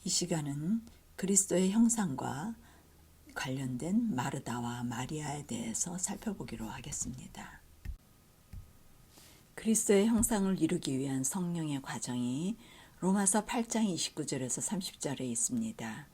이 시간은 그리스도의 형상과 관련된 마르다와 마리아에 대해서 살펴보기로 하겠습니다. 그리스도의 형상을 이루기 위한 성령의 과정이 로마서 8장 29절에서 30절에 있습니다.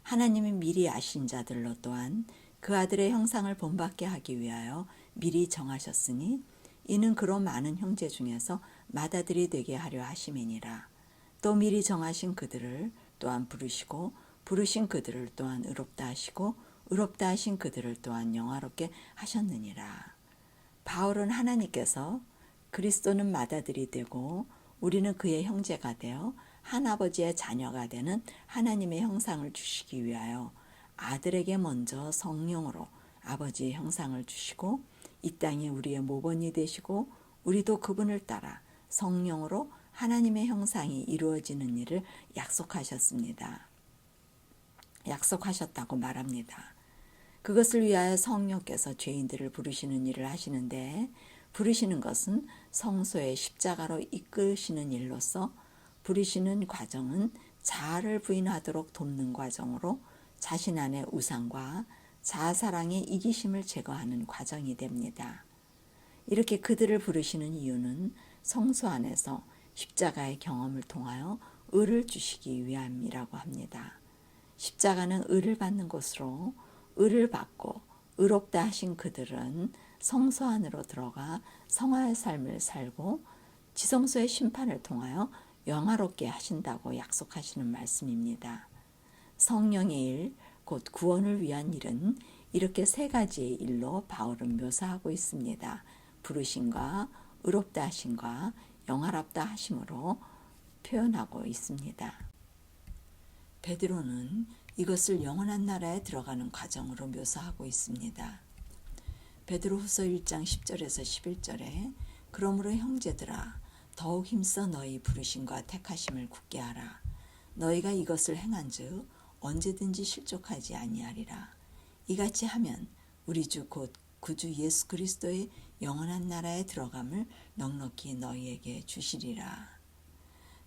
하나님이 미리 아신 자들로 또한 그 아들의 형상을 본받게 하기 위하여 미리 정하셨으니 이는 그로 많은 형제 중에서 맏아들이 되게 하려 하심이니라. 또 미리 정하신 그들을 또한 부르시고 부르신 그들을 또한 의롭다 하시고 의롭다 하신 그들을 또한 영화롭게 하셨느니라. 바울은 하나님께서 그리스도는 맏아들이 되고 우리는 그의 형제가 되어 한 아버지의 자녀가 되는 하나님의 형상을 주시기 위하여 아들에게 먼저 성령으로 아버지의 형상을 주시고 이 땅에 우리의 모범이 되시고 우리도 그분을 따라 성령으로 하나님의 형상이 이루어지는 일을 약속하셨다고 말합니다. 그것을 위하여 성령께서 죄인들을 부르시는 일을 하시는데 부르시는 것은 성소의 십자가로 이끄시는 일로서 부르시는 과정은 자아를 부인하도록 돕는 과정으로 자신 안의 우상과 자아사랑의 이기심을 제거하는 과정이 됩니다. 이렇게 그들을 부르시는 이유는 성소 안에서 십자가의 경험을 통하여 의를 주시기 위함이라고 합니다. 십자가는 의를 받는 곳으로 의를 받고 의롭다 하신 그들은 성소 안으로 들어가 성화의 삶을 살고 지성소의 심판을 통하여 영화롭게 하신다고 약속하시는 말씀입니다. 성령의 일, 곧 구원을 위한 일은 이렇게 세 가지의 일로 바울은 묘사하고 있습니다. 부르심과 의롭다 하심과 영화롭다 하심으로 표현하고 있습니다. 베드로는 이것을 영원한 나라에 들어가는 과정으로 묘사하고 있습니다. 베드로후서 1장 10절에서 11절에 그러므로 형제들아 더욱 힘써 너희 부르심과 택하심을 굳게 하라. 너희가 이것을 행한즉 언제든지 실족하지 아니하리라. 이같이 하면 우리 주 곧 구주 예수 그리스도의 영원한 나라에 들어감을 넉넉히 너희에게 주시리라.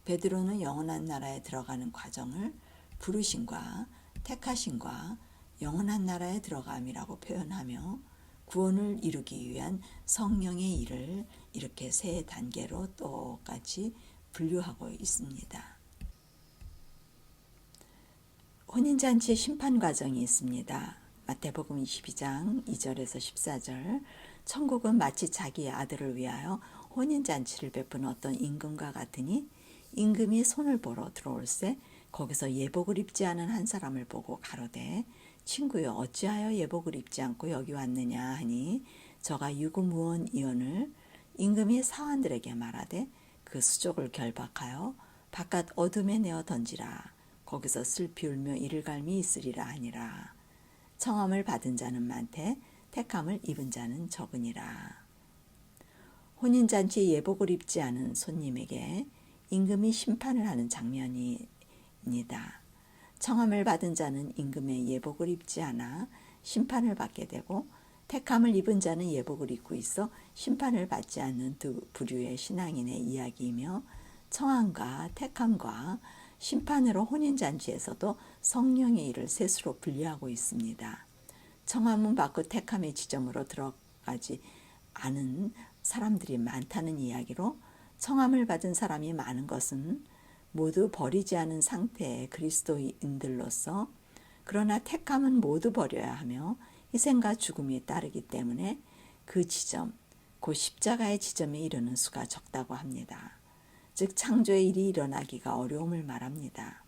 베드로는 영원한 나라에 들어가는 과정을 부르심과 택하심과 영원한 나라에 들어감이라고 표현하며 구원을 이루기 위한 성령의 일을 이렇게 세 단계로 똑같이 분류하고 있습니다. 혼인잔치의 심판 과정이 있습니다. 마태복음 22장 2절에서 14절 천국은 마치 자기의 아들을 위하여 혼인잔치를 베푸는 어떤 임금과 같으니 임금이 손을 보러 들어올새 거기서 예복을 입지 않은 한 사람을 보고 가로되 친구여 어찌하여 예복을 입지 않고 여기 왔느냐 하니 저가 유구무원이언을 임금이 사환들에게 말하되 그 수족을 결박하여 바깥 어둠에 내어 던지라. 거기서 슬피 울며 이를 갈미 있으리라 하니라. 청함을 받은 자는 많되 택함을 입은 자는 적으니라. 혼인잔치에 예복을 입지 않은 손님에게 임금이 심판을 하는 장면입니다. 청함을 받은 자는 임금의 예복을 입지 않아 심판을 받게 되고 택함을 입은 자는 예복을 입고 있어 심판을 받지 않는 두 부류의 신앙인의 이야기이며 청함과 택함과 심판으로 혼인잔치에서도 성령의 일을 셋으로 분리하고 있습니다. 청함은 받고 택함의 지점으로 들어가지 않은 사람들이 많다는 이야기로 청함을 받은 사람이 많은 것은 모두 버리지 않은 상태의 그리스도인들로서 그러나 택함은 모두 버려야 하며 희생과 죽음이 따르기 때문에 그 지점, 곧 십자가의 지점에 이르는 수가 적다고 합니다. 즉 창조의 일이 일어나기가 어려움을 말합니다.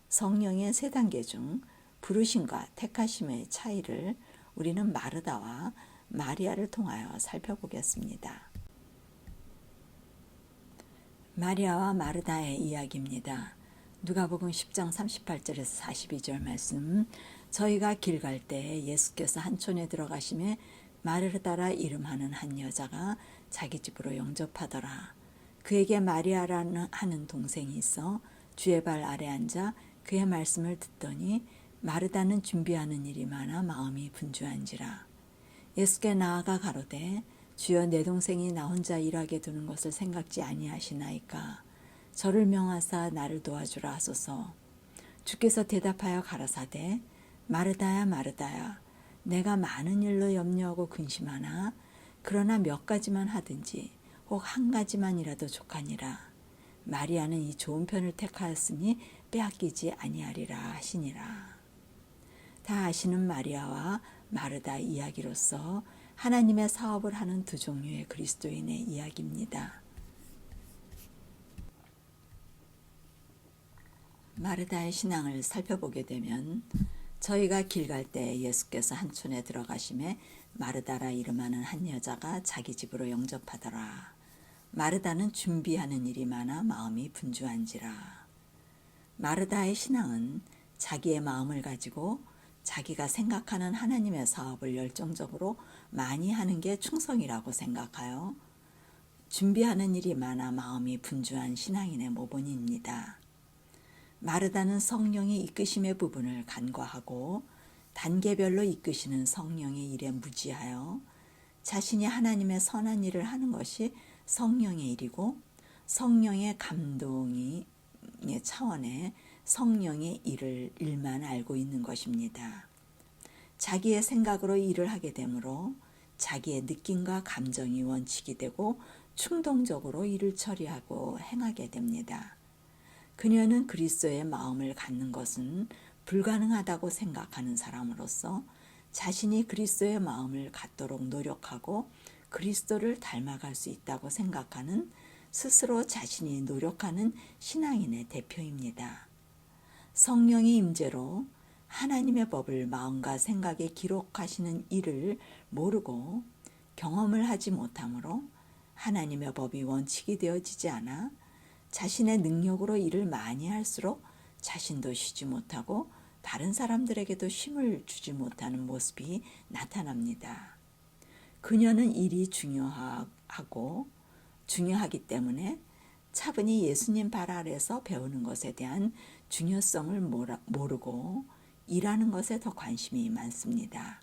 성령의 세 단계 중 부르심과 택하심의 차이를 우리는 마르다와 마리아를 통하여 살펴보겠습니다. 마리아와 마르다의 이야기입니다. 누가복음 10장 38절에서 42절 말씀 저희가 길 갈 때 예수께서 한 촌에 들어가심에 마르다라 이름하는 한 여자가 자기 집으로 영접하더라. 그에게 마리아라는 하는 동생이 있어 주의 발 아래 앉아 그의 말씀을 듣더니 마르다는 준비하는 일이 많아 마음이 분주한지라. 예수께 나아가 가로되 주여 내 동생이 나 혼자 일하게 두는 것을 생각지 아니하시나이까. 저를 명하사 나를 도와주라 하소서. 주께서 대답하여 가라사대 마르다야 마르다야 내가 많은 일로 염려하고 근심하나 그러나 몇 가지만 하든지 혹 한 가지만이라도 족하니라. 마리아는 이 좋은 편을 택하였으니 빼앗기지 아니하리라 하시니라. 다 아시는 마리아와 마르다 이야기로서 하나님의 사업을 하는 두 종류의 그리스도인의 이야기입니다. 마르다의 신앙을 살펴보게 되면 저희가 길 갈 때 예수께서 한촌에 들어가심에 마르다라 이름하는 한 여자가 자기 집으로 영접하더라. 마르다는 준비하는 일이 많아 마음이 분주한지라. 마르다의 신앙은 자기의 마음을 가지고 자기가 생각하는 하나님의 사업을 열정적으로 많이 하는 게 충성이라고 생각하여 준비하는 일이 많아 마음이 분주한 신앙인의 모본입니다. 마르다는 성령의 이끄심의 부분을 간과하고 단계별로 이끄시는 성령의 일에 무지하여 자신이 하나님의 선한 일을 하는 것이 성령의 일이고 성령의 감동의 차원의 성령의 일만 알고 있는 것입니다. 자기의 생각으로 일을 하게 되므로 자기의 느낌과 감정이 원칙이 되고 충동적으로 일을 처리하고 행하게 됩니다. 그녀는 그리스도의 마음을 갖는 것은 불가능하다고 생각하는 사람으로서 자신이 그리스도의 마음을 갖도록 노력하고 그리스도를 닮아갈 수 있다고 생각하는 스스로 자신이 노력하는 신앙인의 대표입니다. 성령의 임재로 하나님의 법을 마음과 생각에 기록하시는 일을 모르고 경험을 하지 못하므로 하나님의 법이 원칙이 되어지지 않아 자신의 능력으로 일을 많이 할수록 자신도 쉬지 못하고 다른 사람들에게도 쉼을 주지 못하는 모습이 나타납니다. 그녀는 일이 중요하기 때문에 차분히 예수님 발 아래서 배우는 것에 대한 중요성을 모르고 일하는 것에 더 관심이 많습니다.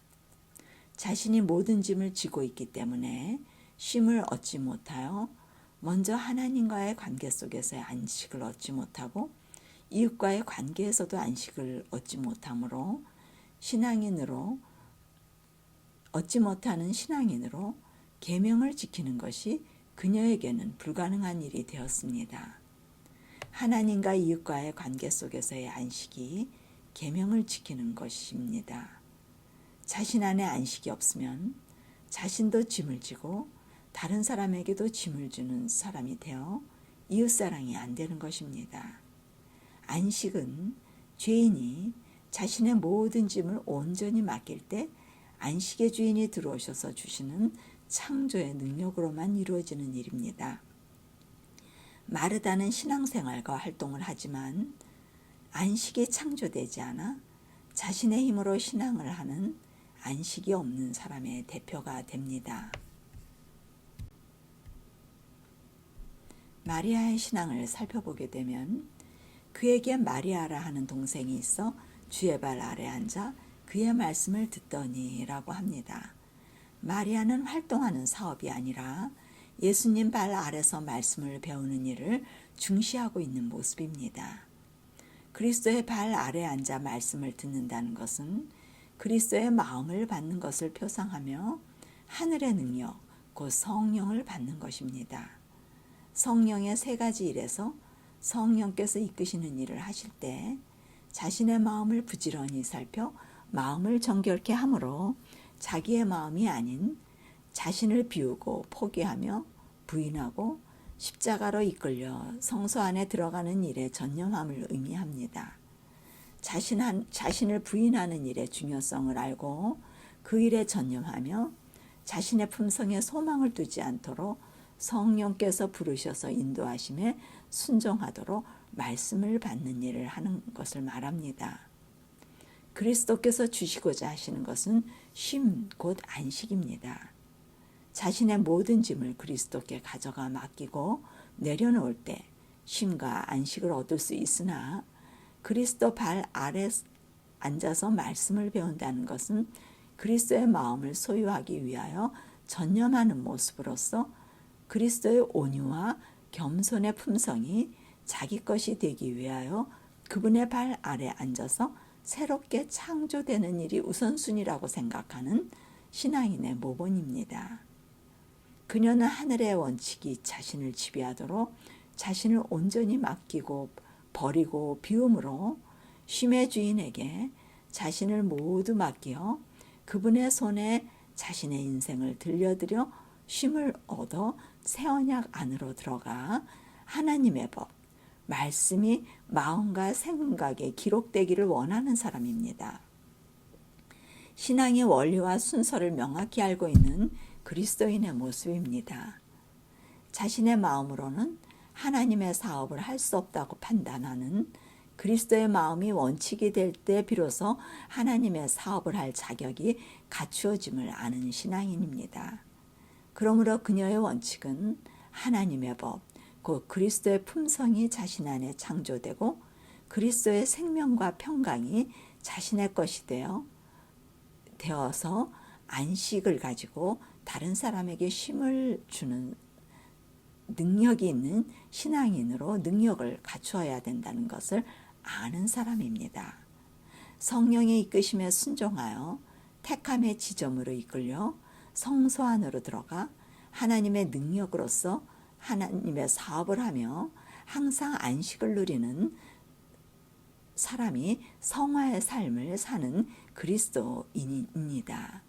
자신이 모든 짐을 지고 있기 때문에 쉼을 얻지 못하여 먼저 하나님과의 관계 속에서의 안식을 얻지 못하고 이웃과의 관계에서도 안식을 얻지 못하므로 얻지 못하는 신앙인으로 계명을 지키는 것이 그녀에게는 불가능한 일이 되었습니다. 하나님과 이웃과의 관계 속에서의 안식이 계명을 지키는 것입니다. 자신 안에 안식이 없으면 자신도 짐을 지고 다른 사람에게도 짐을 주는 사람이 되어 이웃사랑이 안 되는 것입니다. 안식은 죄인이 자신의 모든 짐을 온전히 맡길 때 안식의 주인이 들어오셔서 주시는 창조의 능력으로만 이루어지는 일입니다. 마르다는 신앙생활과 활동을 하지만 안식이 창조되지 않아 자신의 힘으로 신앙을 하는 안식이 없는 사람의 대표가 됩니다. 마리아의 신앙을 살펴보게 되면 그에게 마리아라 하는 동생이 있어 주의 발 아래 앉아 그의 말씀을 듣더니 라고 합니다. 마리아는 활동하는 사업이 아니라 예수님 발 아래서 말씀을 배우는 일을 중시하고 있는 모습입니다. 그리스도의 발 아래 앉아 말씀을 듣는다는 것은 그리스도의 마음을 받는 것을 표상하며 하늘의 능력, 곧 성령을 받는 것입니다. 성령의 세 가지 일에서 성령께서 이끄시는 일을 하실 때 자신의 마음을 부지런히 살펴 마음을 정결케 함으로 자기의 마음이 아닌 자신을 비우고 포기하며 부인하고 십자가로 이끌려 성소 안에 들어가는 일에 전념함을 의미합니다. 자신을 부인하는 일의 중요성을 알고 그 일에 전념하며 자신의 품성에 소망을 두지 않도록 성령께서 부르셔서 인도하심에 순종하도록 말씀을 받는 일을 하는 것을 말합니다. 그리스도께서 주시고자 하시는 것은 쉼, 곧 안식입니다. 자신의 모든 짐을 그리스도께 가져가 맡기고 내려놓을 때 쉼과 안식을 얻을 수 있으나 그리스도 발 아래 앉아서 말씀을 배운다는 것은 그리스도의 마음을 소유하기 위하여 전념하는 모습으로서 그리스도의 온유와 겸손의 품성이 자기 것이 되기 위하여 그분의 발 아래 앉아서 새롭게 창조되는 일이 우선순위라고 생각하는 신앙인의 모본입니다. 그녀는 하늘의 원칙이 자신을 지배하도록 자신을 온전히 맡기고 버리고 비움으로 쉼의 주인에게 자신을 모두 맡겨 그분의 손에 자신의 인생을 들려드려 쉼을 얻어 새 언약 안으로 들어가 하나님의 법, 말씀이 마음과 생각에 기록되기를 원하는 사람입니다. 신앙의 원리와 순서를 명확히 알고 있는 그리스도인의 모습입니다. 자신의 마음으로는 하나님의 사업을 할 수 없다고 판단하는 그리스도의 마음이 원칙이 될 때 비로소 하나님의 사업을 할 자격이 갖추어짐을 아는 신앙인입니다. 그러므로 그녀의 원칙은 하나님의 법, 곧 그리스도의 품성이 자신 안에 창조되고 그리스도의 생명과 평강이 자신의 것이 되어서 안식을 가지고 다른 사람에게 쉼을 주는 능력이 있는 신앙인으로 능력을 갖추어야 된다는 것을 아는 사람입니다. 성령의 이끄심에 순종하여 택함의 지점으로 이끌려 성소 안으로 들어가 하나님의 능력으로서 하나님의 사업을 하며 항상 안식을 누리는 사람이 성화의 삶을 사는 그리스도인입니다.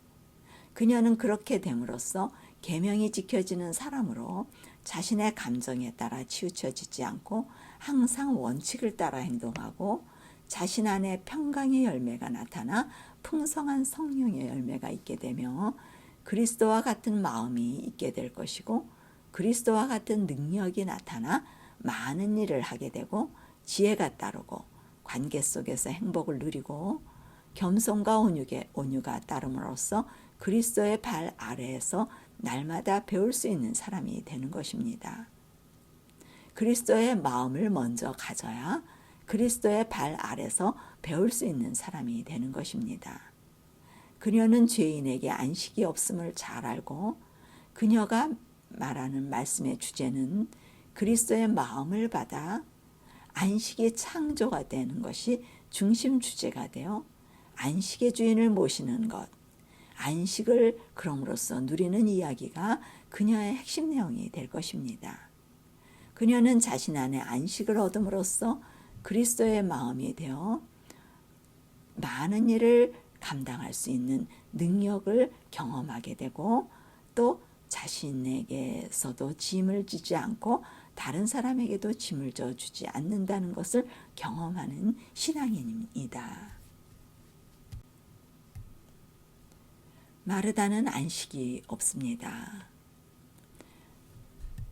그녀는 그렇게 됨으로써 계명이 지켜지는 사람으로 자신의 감정에 따라 치우쳐지지 않고 항상 원칙을 따라 행동하고 자신 안에 평강의 열매가 나타나 풍성한 성령의 열매가 있게 되며 그리스도와 같은 마음이 있게 될 것이고 그리스도와 같은 능력이 나타나 많은 일을 하게 되고 지혜가 따르고 관계 속에서 행복을 누리고 겸손과 온유가 따름으로써 그리스도의 발 아래에서 날마다 배울 수 있는 사람이 되는 것입니다. 그리스도의 마음을 먼저 가져야 그리스도의 발 아래서 배울 수 있는 사람이 되는 것입니다. 그녀는 죄인에게 안식이 없음을 잘 알고 그녀가 말하는 말씀의 주제는 그리스도의 마음을 받아 안식의 창조가 되는 것이 중심 주제가 되어 안식의 주인을 모시는 것, 안식을 그럼으로써 누리는 이야기가 그녀의 핵심 내용이 될 것입니다. 그녀는 자신 안에 안식을 얻음으로써 그리스도의 마음이 되어 많은 일을 감당할 수 있는 능력을 경험하게 되고 또 자신에게서도 짐을 지지 않고 다른 사람에게도 짐을 져주지 않는다는 것을 경험하는 신앙인입니다. 마르다는 안식이 없습니다.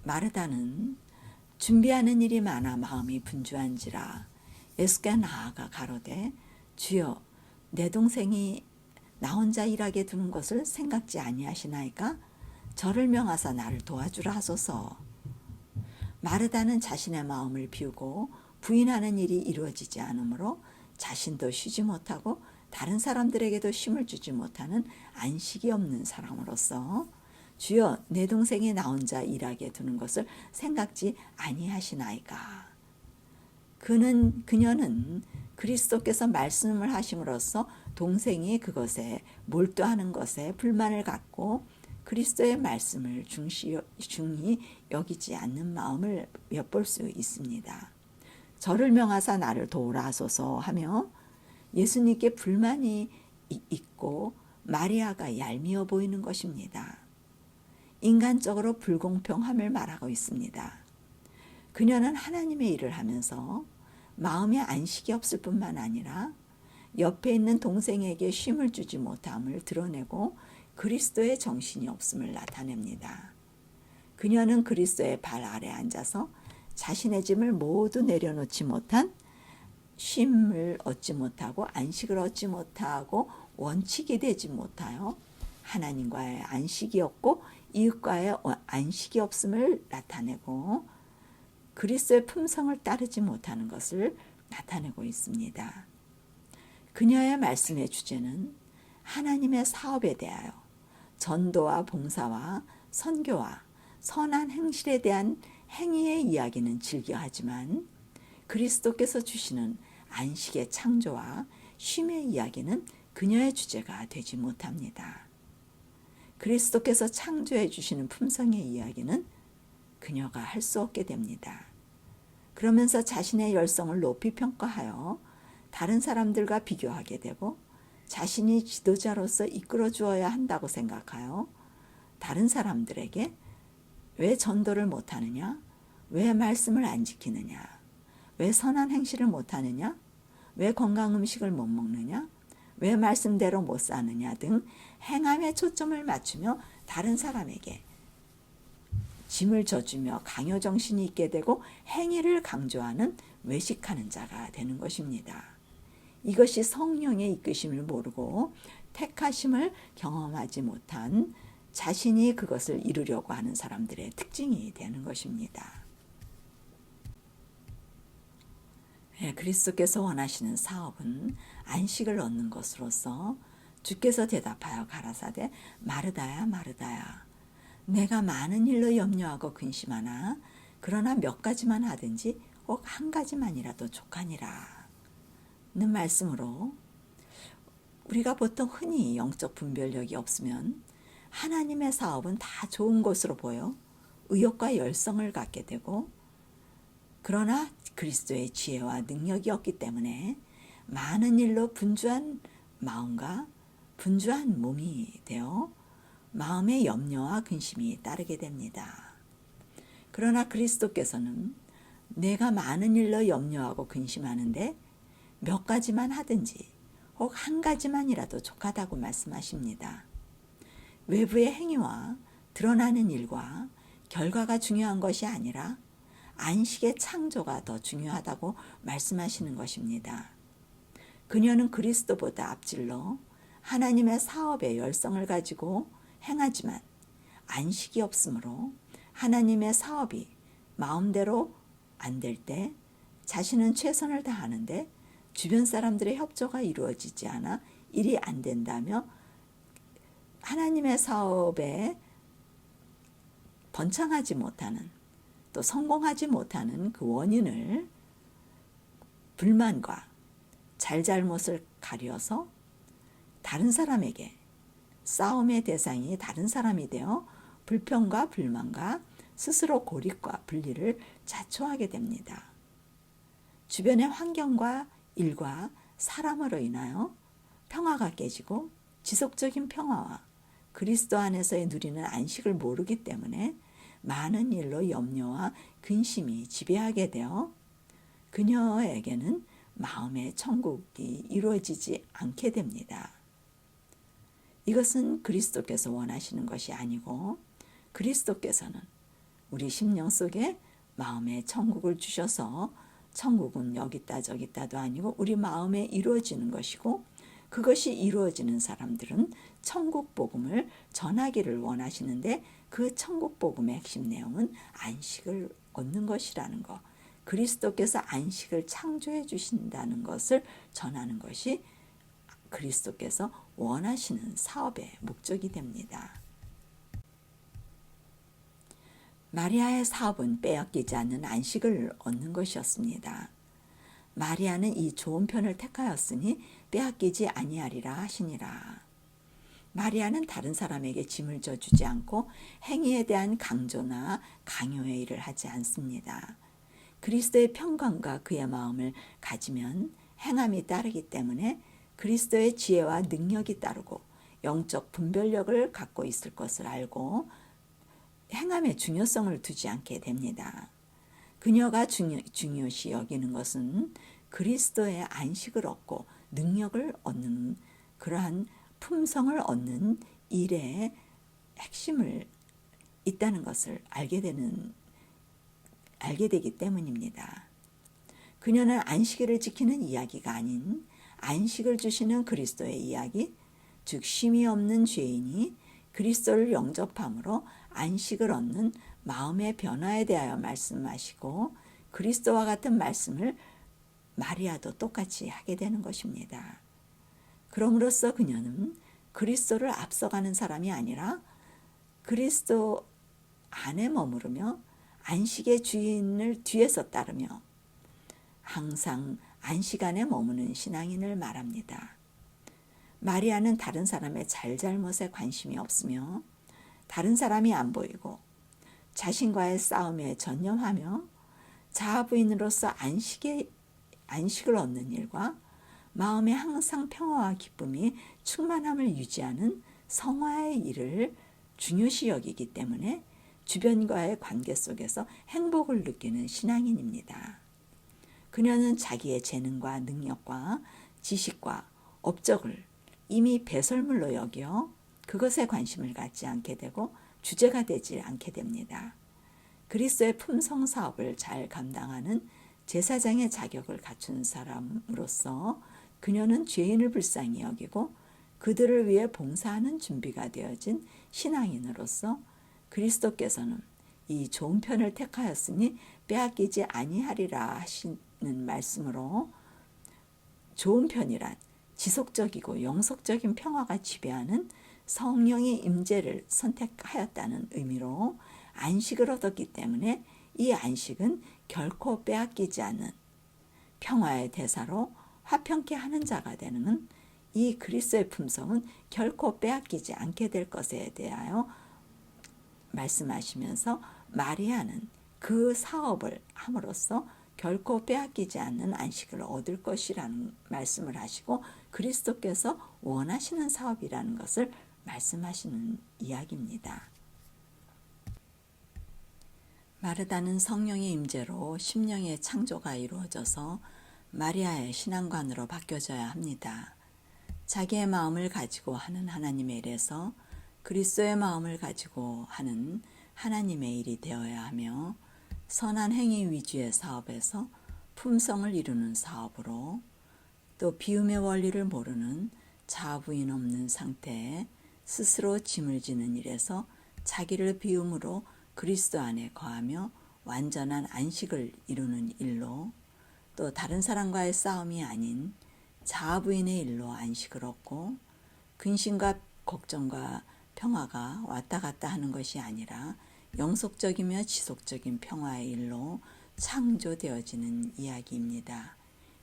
마르다는 준비하는 일이 많아 마음이 분주한지라 예수께 나아가 가로되 주여 내 동생이 나 혼자 일하게 두는 것을 생각지 아니하시나이까 저를 명하사 나를 도와주라 하소서. 마르다는 자신의 마음을 비우고 부인하는 일이 이루어지지 않으므로 자신도 쉬지 못하고 다른 사람들에게도 쉼을 주지 못하는 안식이 없는 사람으로서 주여 내 동생이 나 혼자 일하게 두는 것을 생각지 아니하시나이까. 그녀는 그리스도께서 말씀을 하심으로써 동생이 그것에 몰두하는 것에 불만을 갖고 그리스도의 말씀을 중히 여기지 않는 마음을 엿볼 수 있습니다. 저를 명하사 나를 도우라 하소서 하며 예수님께 불만이 있고 마리아가 얄미워 보이는 것입니다. 인간적으로 불공평함을 말하고 있습니다. 그녀는 하나님의 일을 하면서 마음에 안식이 없을 뿐만 아니라 옆에 있는 동생에게 쉼을 주지 못함을 드러내고 그리스도의 정신이 없음을 나타냅니다. 그녀는 그리스도의 발 아래 앉아서 자신의 짐을 모두 내려놓지 못한 쉼을 얻지 못하고 안식을 얻지 못하고 원칙이 되지 못하여 하나님과의 안식이 없고 이웃과의 안식이 없음을 나타내고 그리스도의 품성을 따르지 못하는 것을 나타내고 있습니다. 그녀의 말씀의 주제는 하나님의 사업에 대하여 전도와 봉사와 선교와 선한 행실에 대한 행위의 이야기는 즐겨하지만 그리스도께서 주시는 안식의 창조와 쉼의 이야기는 그녀의 주제가 되지 못합니다. 그리스도께서 창조해 주시는 품성의 이야기는 그녀가 할 수 없게 됩니다. 그러면서 자신의 열성을 높이 평가하여 다른 사람들과 비교하게 되고 자신이 지도자로서 이끌어 주어야 한다고 생각하여 다른 사람들에게 왜 전도를 못하느냐? 왜 말씀을 안 지키느냐? 왜 선한 행실을 못하느냐? 왜 건강 음식을 못 먹느냐? 왜 말씀대로 못 사느냐 등 행함에 초점을 맞추며 다른 사람에게 짐을 져주며 강요정신이 있게 되고 행위를 강조하는 외식하는 자가 되는 것입니다. 이것이 성령의 이끄심을 모르고 택하심을 경험하지 못한 자신이 그것을 이루려고 하는 사람들의 특징이 되는 것입니다. 그리스도께서 원하시는 사업은 안식을 얻는 것으로서 주께서 대답하여 가라사대 마르다야 마르다야 내가 많은 일로 염려하고 근심하나 그러나 몇 가지만 하든지 꼭 한 가지만이라도 족하니라 는 말씀으로 우리가 보통 흔히 영적 분별력이 없으면 하나님의 사업은 다 좋은 것으로 보여 의욕과 열성을 갖게 되고 그러나 그리스도의 지혜와 능력이 없기 때문에 많은 일로 분주한 마음과 분주한 몸이 되어 마음의 염려와 근심이 따르게 됩니다. 그러나 그리스도께서는 내가 많은 일로 염려하고 근심하는데 몇 가지만 하든지 혹 한 가지만이라도 족하다고 말씀하십니다. 외부의 행위와 드러나는 일과 결과가 중요한 것이 아니라 안식의 창조가 더 중요하다고 말씀하시는 것입니다. 그녀는 그리스도보다 앞질러 하나님의 사업에 열성을 가지고 행하지만 안식이 없으므로 하나님의 사업이 마음대로 안 될 때 자신은 최선을 다하는데 주변 사람들의 협조가 이루어지지 않아 일이 안 된다며 하나님의 사업에 번창하지 못하는 또 성공하지 못하는 그 원인을 불만과 잘잘못을 가려서 다른 사람에게 싸움의 대상이 다른 사람이 되어 불평과 불만과 스스로 고립과 분리를 자초하게 됩니다. 주변의 환경과 일과 사람으로 인하여 평화가 깨지고 지속적인 평화와 그리스도 안에서의 누리는 안식을 모르기 때문에 많은 일로 염려와 근심이 지배하게 되어 그녀에게는 마음의 천국이 이루어지지 않게 됩니다. 이것은 그리스도께서 원하시는 것이 아니고 그리스도께서는 우리 심령 속에 마음의 천국을 주셔서 천국은 여기 있다 저기 있다도 아니고 우리 마음에 이루어지는 것이고 그것이 이루어지는 사람들은 천국 복음을 전하기를 원하시는데 그 천국 복음의 핵심 내용은 안식을 얻는 것이라는 것, 그리스도께서 안식을 창조해 주신다는 것을 전하는 것이 그리스도께서 원하시는 사업의 목적이 됩니다. 마리아의 사업은 빼앗기지 않는 안식을 얻는 것이었습니다. 마리아는 이 좋은 편을 택하였으니 빼앗기지 아니하리라 하시니라. 마리아는 다른 사람에게 짐을 져주지 않고 행위에 대한 강조나 강요의 일을 하지 않습니다. 그리스도의 평강과 그의 마음을 가지면 행함이 따르기 때문에 그리스도의 지혜와 능력이 따르고 영적 분별력을 갖고 있을 것을 알고 행함의 중요성을 두지 않게 됩니다. 그녀가 중요시 여기는 것은 그리스도의 안식을 얻고 능력을 얻는 그러한 품성을 얻는 일의 핵심을 있다는 것을 알게 되기 때문입니다. 그녀는 안식일을 지키는 이야기가 아닌 안식을 주시는 그리스도의 이야기, 즉 쉼이 없는 죄인이 그리스도를 영접함으로 안식을 얻는 마음의 변화에 대하여 말씀하시고 그리스도와 같은 말씀을 마리아도 똑같이 하게 되는 것입니다. 그럼으로써 그녀는 그리스도를 앞서가는 사람이 아니라 그리스도 안에 머무르며 안식의 주인을 뒤에서 따르며 항상 안식 안에 머무는 신앙인을 말합니다. 마리아는 다른 사람의 잘잘못에 관심이 없으며 다른 사람이 안 보이고 자신과의 싸움에 전념하며 자아부인으로서 안식을 얻는 일과 마음에 항상 평화와 기쁨이 충만함을 유지하는 성화의 일을 중요시 여기기 때문에 주변과의 관계 속에서 행복을 느끼는 신앙인입니다. 그녀는 자기의 재능과 능력과 지식과 업적을 이미 배설물로 여겨 그것에 관심을 갖지 않게 되고 주제가 되지 않게 됩니다. 그리스도의 품성 사업을 잘 감당하는 제사장의 자격을 갖춘 사람으로서 그녀는 죄인을 불쌍히 여기고 그들을 위해 봉사하는 준비가 되어진 신앙인으로서 그리스도께서는 이 좋은 편을 택하였으니 빼앗기지 아니하리라 하시는 말씀으로 좋은 편이란 지속적이고 영속적인 평화가 지배하는 성령의 임재를 선택하였다는 의미로 안식을 얻었기 때문에 이 안식은 결코 빼앗기지 않는 평화의 대사로 화평케 하는 자가 되는 이 그리스도의 품성은 결코 빼앗기지 않게 될 것에 대하여 말씀하시면서 마리아는 그 사업을 함으로써 결코 빼앗기지 않는 안식을 얻을 것이라는 말씀을 하시고 그리스도께서 원하시는 사업이라는 것을 말씀하시는 이야기입니다. 마르다는 성령의 임재로 심령의 창조가 이루어져서 마리아의 신앙관으로 바뀌어져야 합니다. 자기의 마음을 가지고 하는 하나님의 일에서 그리스도의 마음을 가지고 하는 하나님의 일이 되어야 하며 선한 행위 위주의 사업에서 품성을 이루는 사업으로 또 비움의 원리를 모르는 자부인 없는 상태에 스스로 짐을 지는 일에서 자기를 비움으로 그리스도 안에 거하며 완전한 안식을 이루는 일로 또 다른 사람과의 싸움이 아닌 자아부인의 일로 안식을 얻고 근심과 걱정과 평화가 왔다 갔다 하는 것이 아니라 영속적이며 지속적인 평화의 일로 창조되어지는 이야기입니다.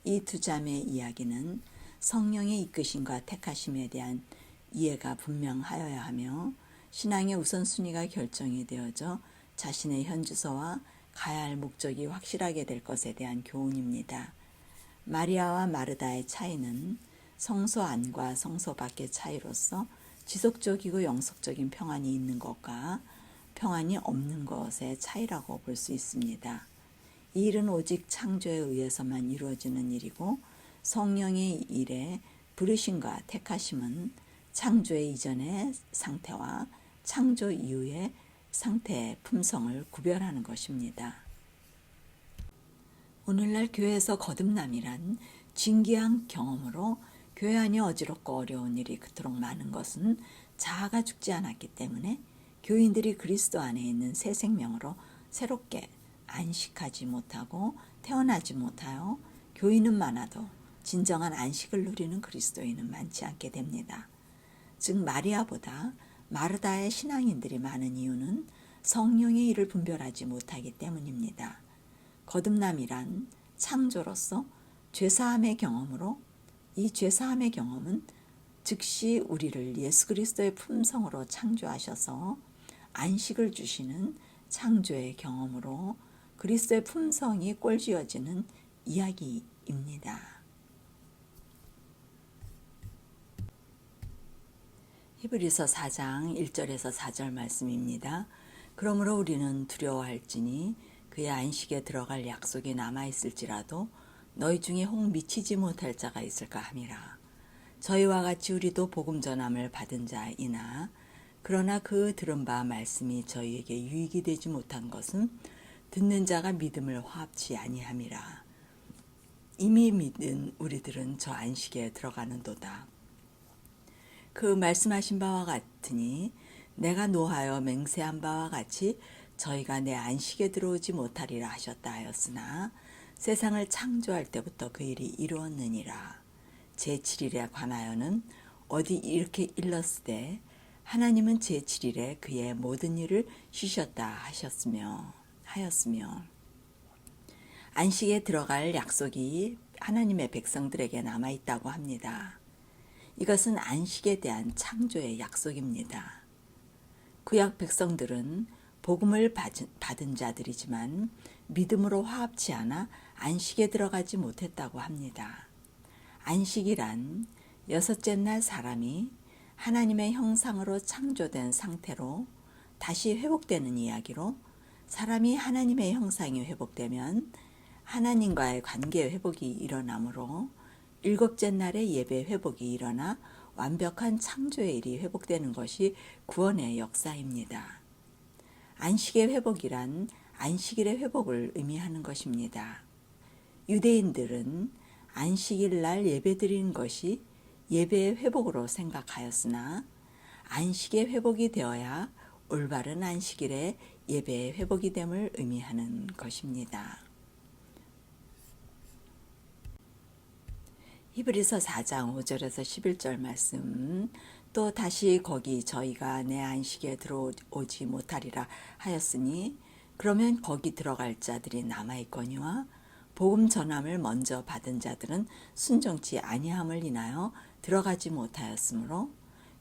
이 두 자매의 이야기는 성령의 이끄심과 택하심에 대한 이해가 분명하여야 하며 신앙의 우선순위가 결정이 되어져 자신의 현주소와 가야 할 목적이 확실하게 될 것에 대한 교훈입니다. 마리아와 마르다의 차이는 성소 안과 성소 밖의 차이로서 지속적이고 영속적인 평안이 있는 것과 평안이 없는 것의 차이라고 볼 수 있습니다. 이 일은 오직 창조에 의해서만 이루어지는 일이고 성령의 일에 부르심과 택하심은 창조의 이전의 상태와 창조 이후의 상태의 품성을 구별하는 것입니다. 오늘날 교회에서 거듭남이란 진귀한 경험으로 교회 안이 어지럽고 어려운 일이 그토록 많은 것은 자아가 죽지 않았기 때문에 교인들이 그리스도 안에 있는 새 생명으로 새롭게 안식하지 못하고 태어나지 못하여 교인은 많아도 진정한 안식을 누리는 그리스도인은 많지 않게 됩니다. 즉 마리아보다 마르다의 신앙인들이 많은 이유는 성령의 일을 분별하지 못하기 때문입니다. 거듭남이란 창조로서 죄사함의 경험으로 이 죄사함의 경험은 즉시 우리를 예수 그리스도의 품성으로 창조하셔서 안식을 주시는 창조의 경험으로 그리스도의 품성이 꼴쥐어지는 이야기입니다. 히브리서 4장 1절에서 4절 말씀입니다. 그러므로 우리는 두려워할지니 그의 안식에 들어갈 약속이 남아있을지라도 너희 중에 혹 미치지 못할 자가 있을까 함이라. 저희와 같이 우리도 복음 전함을 받은 자이나 그러나 그 들은 바 말씀이 저희에게 유익이 되지 못한 것은 듣는 자가 믿음을 화합치 아니함이라. 이미 믿은 우리들은 저 안식에 들어가는도다. 그 말씀하신 바와 같으니 내가 노하여 맹세한 바와 같이 저희가 내 안식에 들어오지 못하리라 하셨다 하였으나 세상을 창조할 때부터 그 일이 이루었느니라. 제7일에 관하여는 어디 이렇게 일렀으되 하나님은 제7일에 그의 모든 일을 쉬셨다 하였으며 안식에 들어갈 약속이 하나님의 백성들에게 남아있다고 합니다. 이것은 안식에 대한 창조의 약속입니다. 구약 백성들은 복음을 받은 자들이지만 믿음으로 화합치 않아 안식에 들어가지 못했다고 합니다. 안식이란 여섯째 날 사람이 하나님의 형상으로 창조된 상태로 다시 회복되는 이야기로, 사람이 하나님의 형상이 회복되면 하나님과의 관계 회복이 일어나므로 일곱째 날에 예배 회복이 일어나 완벽한 창조의 일이 회복되는 것이 구원의 역사입니다. 안식의 회복이란 안식일의 회복을 의미하는 것입니다. 유대인들은 안식일 날 예배드리는 것이 예배의 회복으로 생각하였으나 안식의 회복이 되어야 올바른 안식일에 예배의 회복이 됨을 의미하는 것입니다. 히브리서 4장 5절에서 11절 말씀, 또 다시 거기 저희가 내 안식에 들어오지 못하리라 하였으니 그러면 거기 들어갈 자들이 남아있거니와 복음 전함을 먼저 받은 자들은 순종치 아니함을 인하여 들어가지 못하였으므로,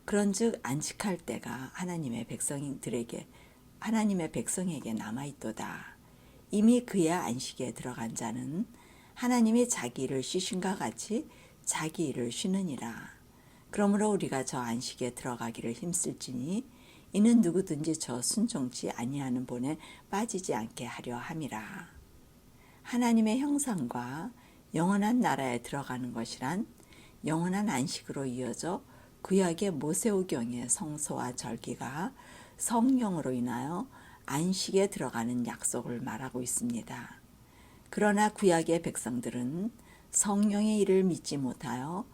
그런즉 안식할 때가 하나님의 백성에게 남아있도다. 이미 그의 안식에 들어간 자는 하나님이 자기 일을 쉬신과 같이 자기 일을 쉬느니라. 그러므로 우리가 저 안식에 들어가기를 힘쓸지니 이는 누구든지 저 순종치 아니하는 본에 빠지지 않게 하려 함이라. 하나님의 형상과 영원한 나라에 들어가는 것이란 영원한 안식으로 이어져 구약의 모세오경의 성소와 절기가 성령으로 인하여 안식에 들어가는 약속을 말하고 있습니다. 그러나 구약의 백성들은 성령의 일을 믿지 못하여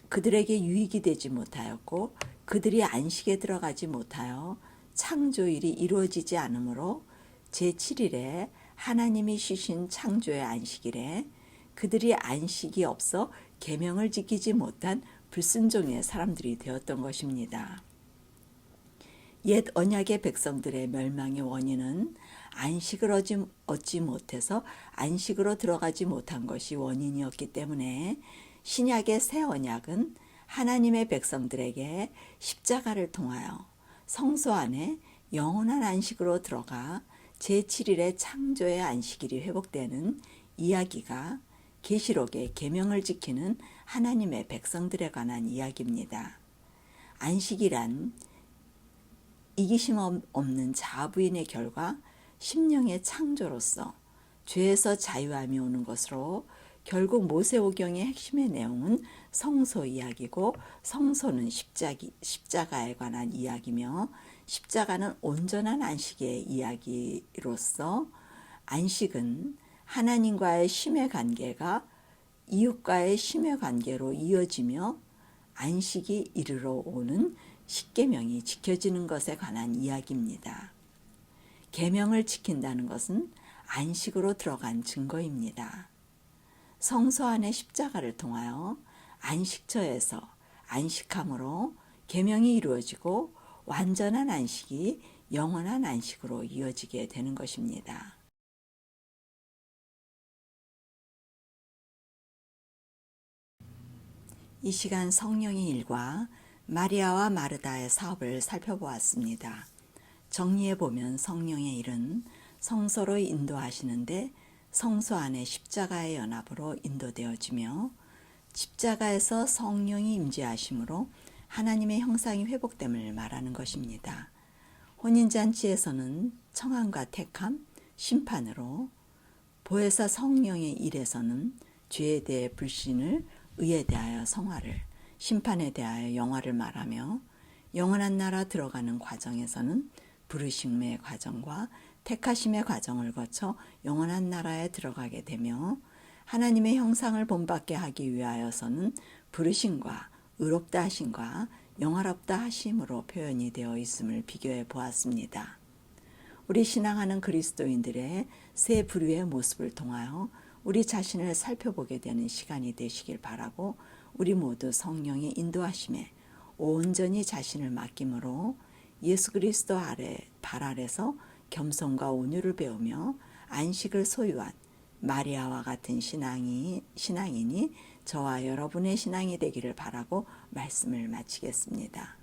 그들에게 유익이 되지 못하였고, 그들이 안식에 들어가지 못하여 창조일이 이루어지지 않으므로 제7일에 하나님이 쉬신 창조의 안식일에 그들이 안식이 없어 계명을 지키지 못한 불순종의 사람들이 되었던 것입니다. 옛 언약의 백성들의 멸망의 원인은 안식을 얻지 못해서 안식으로 들어가지 못한 것이 원인이었기 때문에 신약의 새 언약은 하나님의 백성들에게 십자가를 통하여 성소 안에 영원한 안식으로 들어가 제7일의 창조의 안식일이 회복되는 이야기가 계시록의 계명을 지키는 하나님의 백성들에 관한 이야기입니다. 안식이란 이기심 없는 자부인의 결과 심령의 창조로서 죄에서 자유함이 오는 것으로, 결국 모세오경의 핵심의 내용은 성소 이야기고, 성소는 십자가에 관한 이야기며, 십자가는 온전한 안식의 이야기로서, 안식은 하나님과의 심의 관계가 이웃과의 심의 관계로 이어지며 안식이 이르러 오는 십계명이 지켜지는 것에 관한 이야기입니다. 계명을 지킨다는 것은 안식으로 들어간 증거입니다. 성소 안의 십자가를 통하여 안식처에서 안식함으로 계명이 이루어지고 완전한 안식이 영원한 안식으로 이어지게 되는 것입니다. 이 시간 성령의 일과 마리아와 마르다의 사업을 살펴보았습니다. 정리해보면 성령의 일은 성소로 인도하시는데 성소 안에 십자가의 연합으로 인도되어지며, 십자가에서 성령이 임재하심으로 하나님의 형상이 회복됨을 말하는 것입니다. 혼인잔치에서는 청함과 택함, 심판으로, 보혜사 성령의 일에서는 죄에 대해 불신을, 의에 대하여 성화를, 심판에 대하여 영화를 말하며, 영원한 나라 들어가는 과정에서는 부르심의 과정과 택하심의 과정을 거쳐 영원한 나라에 들어가게 되며, 하나님의 형상을 본받게 하기 위하여서는 부르심과 의롭다 하심과 영화롭다 하심으로 표현이 되어 있음을 비교해 보았습니다. 우리 신앙하는 그리스도인들의 세 부류의 모습을 통하여 우리 자신을 살펴보게 되는 시간이 되시길 바라고, 우리 모두 성령의 인도하심에 온전히 자신을 맡김으로 예수 그리스도 발 아래서 겸손과 온유를 배우며 안식을 소유한 마리아와 같은 신앙이니 저와 여러분의 신앙이 되기를 바라고 말씀을 마치겠습니다.